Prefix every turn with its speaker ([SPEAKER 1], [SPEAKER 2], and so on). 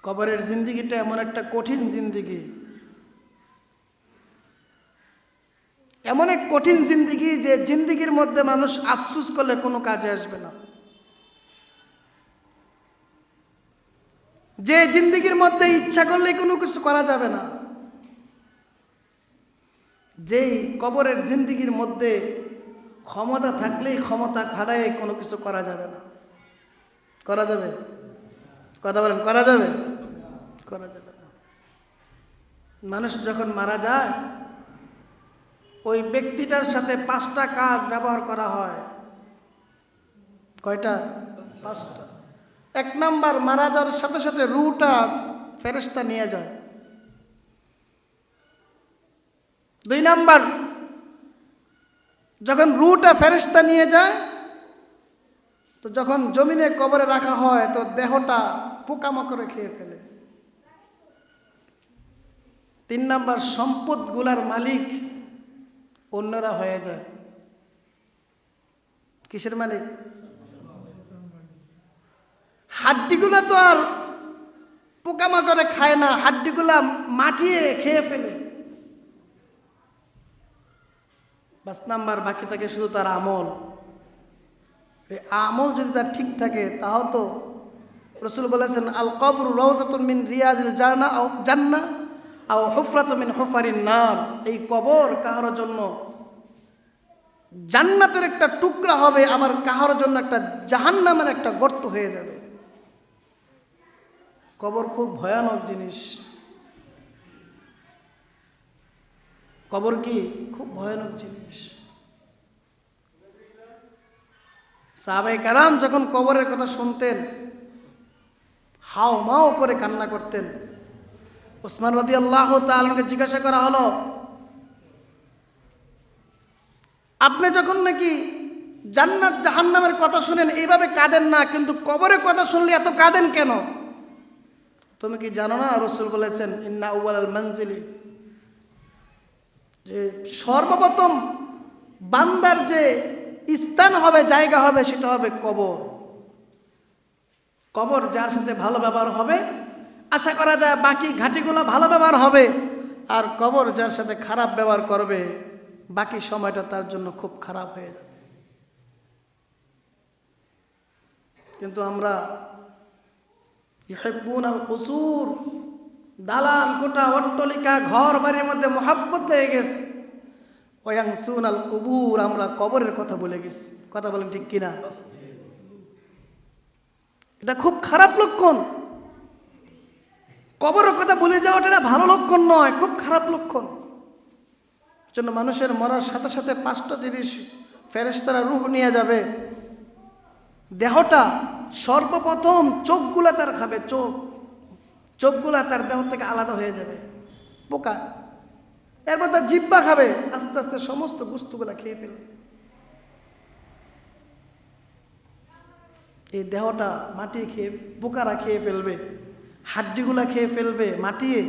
[SPEAKER 1] কবরের জিন্দিগিটা এমন একটা কঠিন জিন্দিগি, এমন এক কঠিন জিন্দিগি যে জিন্দিগির মধ্যে মানুষ আফসোস করলে কোনো কাজে আসবে না। যে জিন্দিগির মধ্যে ইচ্ছা করলে কোনো কিছু করা যাবে না, যেই কবরের জিন্দিগির মধ্যে ক্ষমতা থাকলেই ক্ষমতা খাড়ায় কোনো কিছু করা যাবে না। করা যাবে? কথা বলেন, করা যাবে? করা যাবে না। মানুষ যখন মারা যায় ওই ব্যক্তিটার সাথে 5টা কাজ ব্যবহার করা হয়। কয়টা? 5টা। 1 নাম্বার, মারা যাওয়ার সাথে সাথে রূহটা ফেরেশতা নিয়ে যায়। 2 নাম্বার, যখন রূহটা ফেরেশতা নিয়ে যায় তো যখন জমিনে কবরে রাখা হয় তো দেহটা পোকামাকড়ে খেয়ে ফেলে। 3 নাম্বার, সম্পদগুলার মালিক অন্যরা হয়ে যায়। কিসের মালিক? হাড্ডিগুলা তো আর পোকামাকড়ে খায় না, হাড্ডিগুলা মাটিয়ে খেয়ে ফেলে। 5 নাম্বার, বাকি থাকে শুধু তার আমল। এই আমল যদি তার ঠিক থাকে তাও তো রাসূল বলেছেন, আল কবরু রাউযাতুম মিন রিয়াজিল জান্নাহ আও হুফরাতুম মিন হুফারিন নার। এই কবর কাহার জন্য জান্নাতের একটা টুকরা হবে, আবার কাহার জন্য একটা জাহান্নামের একটা গর্ত হয়ে যাবে। কবর খুব ভয়ানক জিনিস। কবর কি খুব ভয়ানক জিনিস। সাহাবায়ে কেরাম যখন কবরের কথা শুনতেন হাও মাও করে কান্না করতেন। ওসমান রাদিয়াল্লাহু তাআলা আনহুকে জিজ্ঞাসা করা হলো, আপনি যখন নাকি জান্নাত জাহান্নামের কথা শুনেন এইভাবে কাঁদেন না, কিন্তু কবরের কথা শুনলে এত কাঁদেন কেন? তুমি কি জানো না রাসূল বলেছেন, ইন্না আউয়ালাল মানজিলি, যে সর্বপ্রথম বান্দার যে স্থান হবে, জায়গা হবে, সেটা হবে কবর। কবর যার সাথে ভালো ব্যবহার হবে আশা করা যায় বাকি ঘাটিগুলো ভালো ব্যবহার হবে, আর কবর যার সাথে খারাপ ব্যবহার করবে বাকি সময়টা তার জন্য খুব খারাপ হয়ে যাবে। কিন্তু আমরা ইউহিব্বুনাল কুসুর, দালান কোঠা অট্টালিকা ঘর বাড়ির মধ্যে মোহাব্বত লেগে গেছে। ওয়ায়ানসুনাল কুবুর, আমরা কবরের কথা ভুলে গেছি। কথা বলেন ঠিক কিনা? এটা খুব খারাপ লক্ষণ। কবরের কথা ভুলে যাওয়াটা এটা ভালো লক্ষণ নয়, খুব খারাপ লক্ষণ। জন্য মানুষের মরার সাথে সাথে 5টা জিনিস ফেরেশতারা রূহ নিয়ে যাবে। দেহটা সর্বপ্রথম চোখগুলা তার খাবে, চোখগুলা তার দেহ থেকে আলাদা হয়ে যাবে, পোকা। এরপর তার জিহ্বা খাবে, আস্তে আস্তে সমস্ত বস্তুগুলা খেয়ে ফেলবে। এই দেহটা মাটি খেয়ে পোকারা খেয়ে ফেলবে, হাড্ডিগুলা খেয়ে ফেলবে মাটিয়ে।